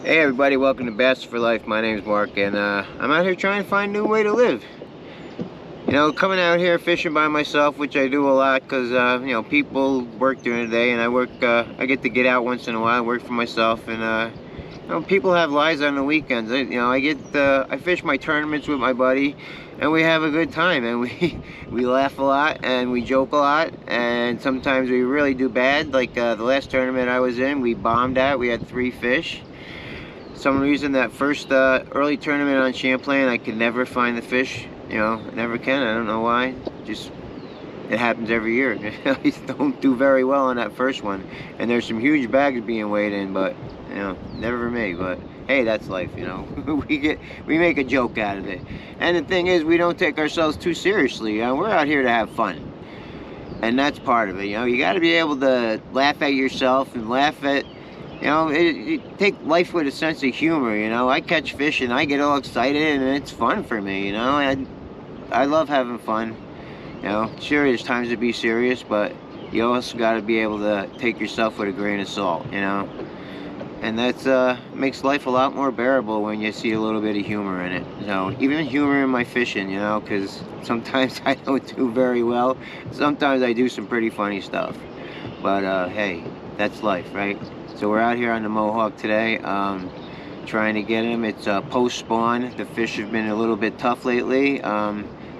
Hey everybody, welcome to Bass for Life. My name's Mark, and I'm out here trying to find a new way to live. You know, coming out here fishing by myself, which I do a lot because, you know, people work during the day, and I get to get out once in a while, work for myself, and, you know, people have lives on the weekends. You know, I fish my tournaments with my buddy, and we have a good time, and we laugh a lot, and we joke a lot, and sometimes we really do bad. Like the last tournament I was in, we bombed at. We had 3 fish. Some reason that first early tournament on Champlain, I could never find the fish. You know, never can. I don't know why. Just it happens every year. I don't do very well on that first one, and there's some huge bags being weighed in, but you know, never for me. But hey, that's life. You know, we make a joke out of it, and the thing is, we don't take ourselves too seriously. You know, we're out here to have fun, and that's part of it. You know, you got to be able to laugh at yourself and laugh at. You know, take life with a sense of humor. You know, I catch fish and I get all excited, and it's fun for me. You know, I love having fun. You know, sure, there's times to be serious, but you also got to be able to take yourself with a grain of salt. You know, and that's makes life a lot more bearable when you see a little bit of humor in it. So even humor in my fishing, you know, because sometimes I don't do very well. Sometimes I do some pretty funny stuff, but hey, that's life, right? So we're out here on the Mohawk today, trying to get him. It's post-spawn. The fish have been a little bit tough lately.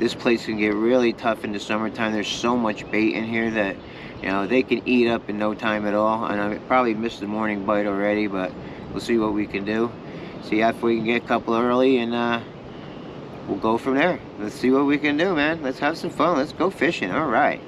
This place can get really tough in the summertime. There's so much bait in here that, you know, they can eat up in no time at all. And I probably missed the morning bite already, but we'll see what we can do. See if we can get a couple early, and we'll go from there. Let's see what we can do, man. Let's have some fun. Let's go fishing. All right.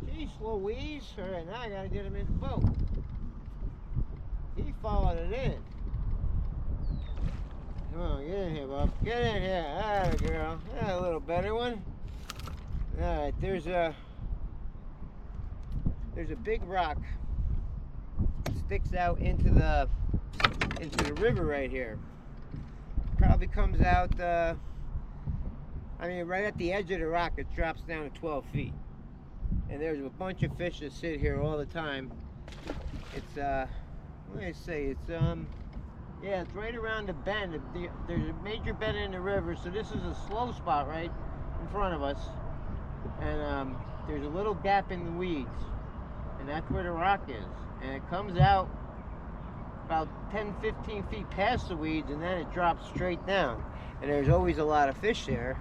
Jeez Louise. Alright, now I gotta get him in the boat. He followed it in. Come on, get in here, Bob. Get in here. Alright, girl. Yeah, a little better one. Alright, there's a big rock that sticks out into the river right here. Probably comes out I mean, right at the edge of the rock, it drops down to 12 feet. And there's a bunch of fish that sit here all the time. It's, what do I say? It's, yeah, it's right around the bend. There's a major bend in the river, so this is a slow spot right in front of us. And there's a little gap in the weeds. And that's where the rock is. And it comes out about 10-15 feet past the weeds, and then it drops straight down. And there's always a lot of fish there.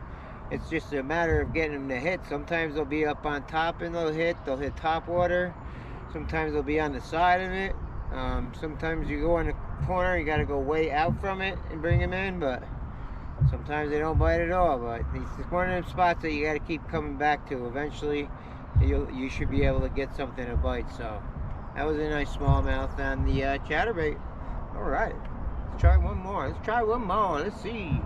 It's just a matter of getting them to hit. Sometimes they'll be up on top and they'll hit top water. Sometimes they'll be on the side of it. Sometimes you go in the corner, you gotta go way out from it and bring them in, but sometimes they don't bite at all. But it's one of them spots that you gotta keep coming back to. Eventually, you should be able to get something to bite. So that was a nice smallmouth on the chatterbait. All right, let's try one more. Let's see.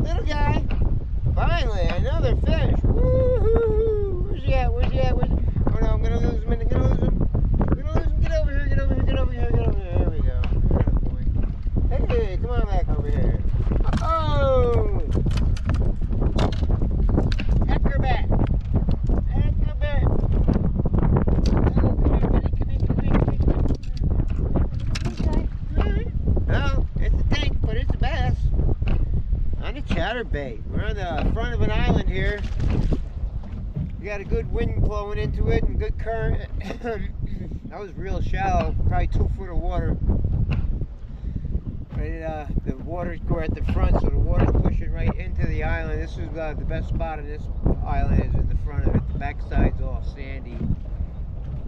Little guy. Finally, another fish. Woohoo! Where's he at? Oh no, I'm gonna lose him. Get over here. There we go. Hey, come on back over here. Oh! Acrobat. Well, it's a tank, but it's a bass. On the chatterbait. We're on the front of an island here. We got a good wind blowing into it and good current. That was real shallow, probably 2 foot of water. Right, the water's core at the front, so the water's pushing right into the island. This is the best spot on this island is in the front of it. The backside's all sandy.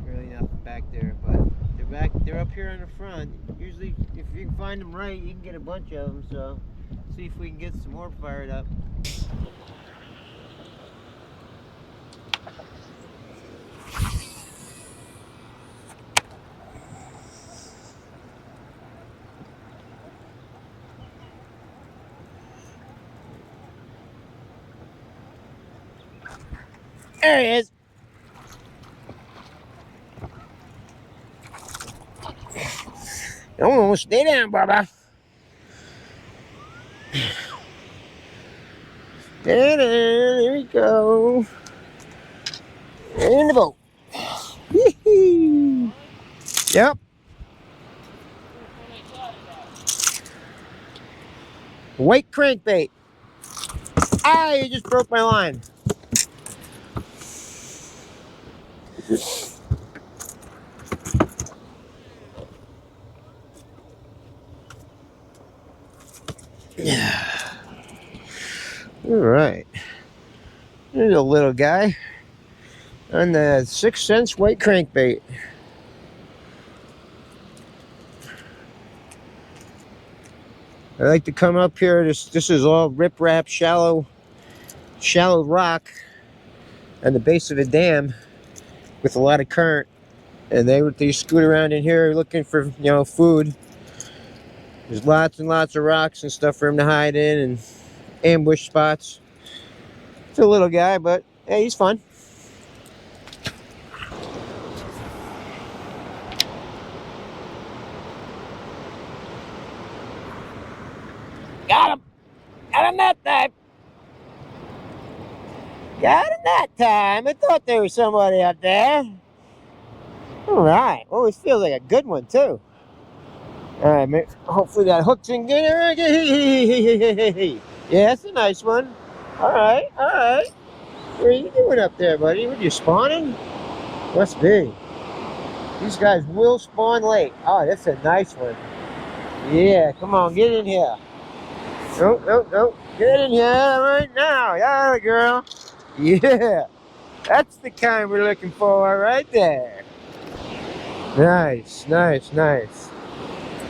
Really nothing back there, but the They're up here in the front. Usually, if you can find them right, you can get a bunch of them. So, see if we can get some more fired up. There he is. Oh, stay down, Bubba. Stay down. There we go. In the boat. Yep. White crankbait. Ah, you just broke my line. Yeah. All right. There's a little guy on the 6 cents white crankbait. I like to come up here. This is all riprap, shallow rock on the base of a dam with a lot of current, and they scoot around in here looking for food. There's lots and lots of rocks and stuff for him to hide in and ambush spots. It's a little guy, but hey, he's fun. Got him! Got him that time! Got him that time! I thought there was somebody out there. Alright. Oh, it feels like a good one, too. Alright, hopefully that hook's in good. Yeah, that's a nice one. Alright, alright. What are you doing up there, buddy? What, you spawning? Must be. These guys will spawn late. Oh, that's a nice one. Yeah, come on, get in here. Nope, nope, nope. Get in here right now. Yeah, girl. Yeah. That's the kind we're looking for right there. Nice, nice, nice.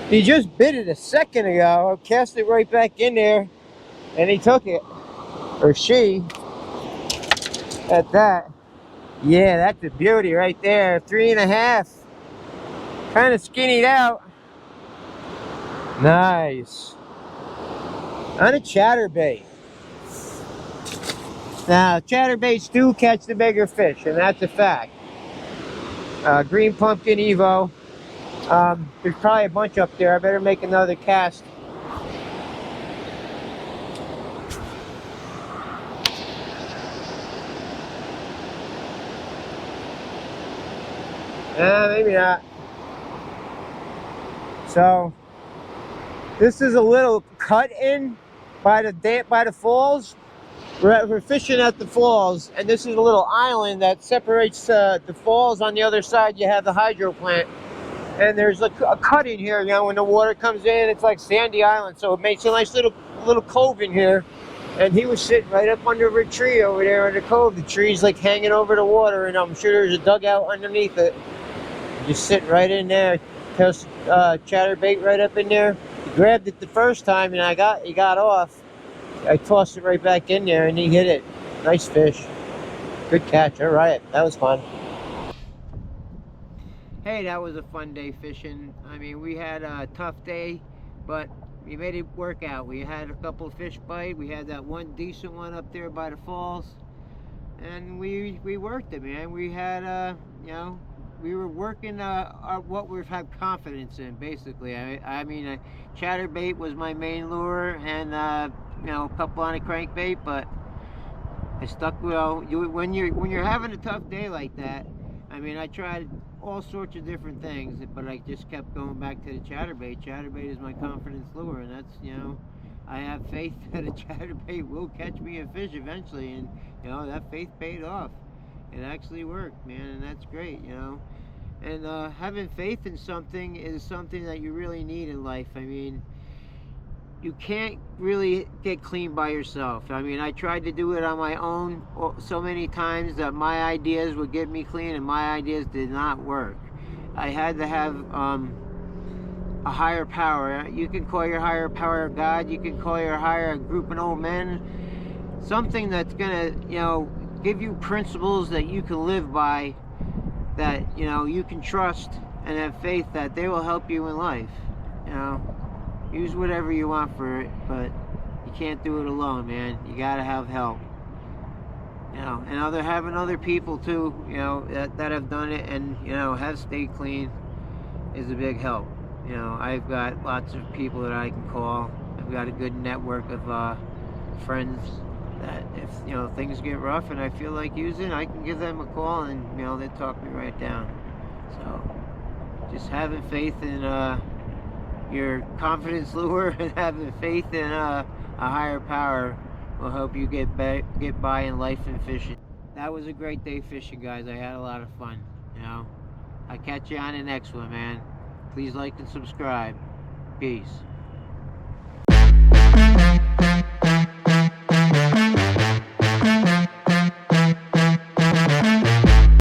He just bit it a second ago. I cast it right back in there, and he took it. Or she. At that. Yeah, that's a beauty right there. 3.5. Kind of skinnied out. Nice. On a chatterbait. Now, chatterbaits do catch the bigger fish, and that's a fact. Green Pumpkin Evo. There's probably a bunch up there. I better make another cast. Maybe not. So, this is a little cut in by the falls. We're fishing at the falls, and this is a little island that separates the falls. On the other side, you have the hydro plant, and there's a cut in here. When the water comes in, it's like sandy island, so it makes a nice little cove in here. And he was sitting right up under a tree over there in the cove. The tree's like hanging over the water, and I'm sure there's a dugout underneath it. Just sitting right in there. Chatterbait right up in there. He grabbed it the first time, and he got off. I tossed it right back in there, and he hit it. Nice fish. Good catch. All right, that was fun. Hey, that was a fun day fishing. I mean, we had a tough day, but we made it work out. We had a couple of fish bite. We had that one decent one up there by the falls, and we worked it, man. We had we were working what we've had confidence in, basically. I mean, chatterbait was my main lure, and a couple on a crankbait, but I stuck. When you're having a tough day like that, I mean, I tried all sorts of different things, but I just kept going back to the chatterbait. Chatterbait is my confidence lure, and that's I have faith that a chatterbait will catch me a fish eventually, and that faith paid off. It actually worked, man, and that's great, And having faith in something is something that you really need in life. I mean, you can't really get clean by yourself. I mean, I tried to do it on my own so many times that my ideas would get me clean, and my ideas did not work. I had to have a higher power. You can call your higher power God. You can call your higher group of old men. Something that's gonna, give you principles that you can live by, that you can trust and have faith that they will help you in life. Use whatever you want for it, but you can't do it alone, man. You gotta have help. And having other people too, that have done it and have stayed clean is a big help. I've got lots of people that I can call. I've got a good network of friends that if things get rough and I feel like using, I can give them a call and they talk me right down. So just having faith in your confidence lure and having faith in a higher power will help you get by in life and fishing. That was a great day fishing, guys. I had a lot of fun. I'll catch you on the next one, man. Please like and subscribe. Peace.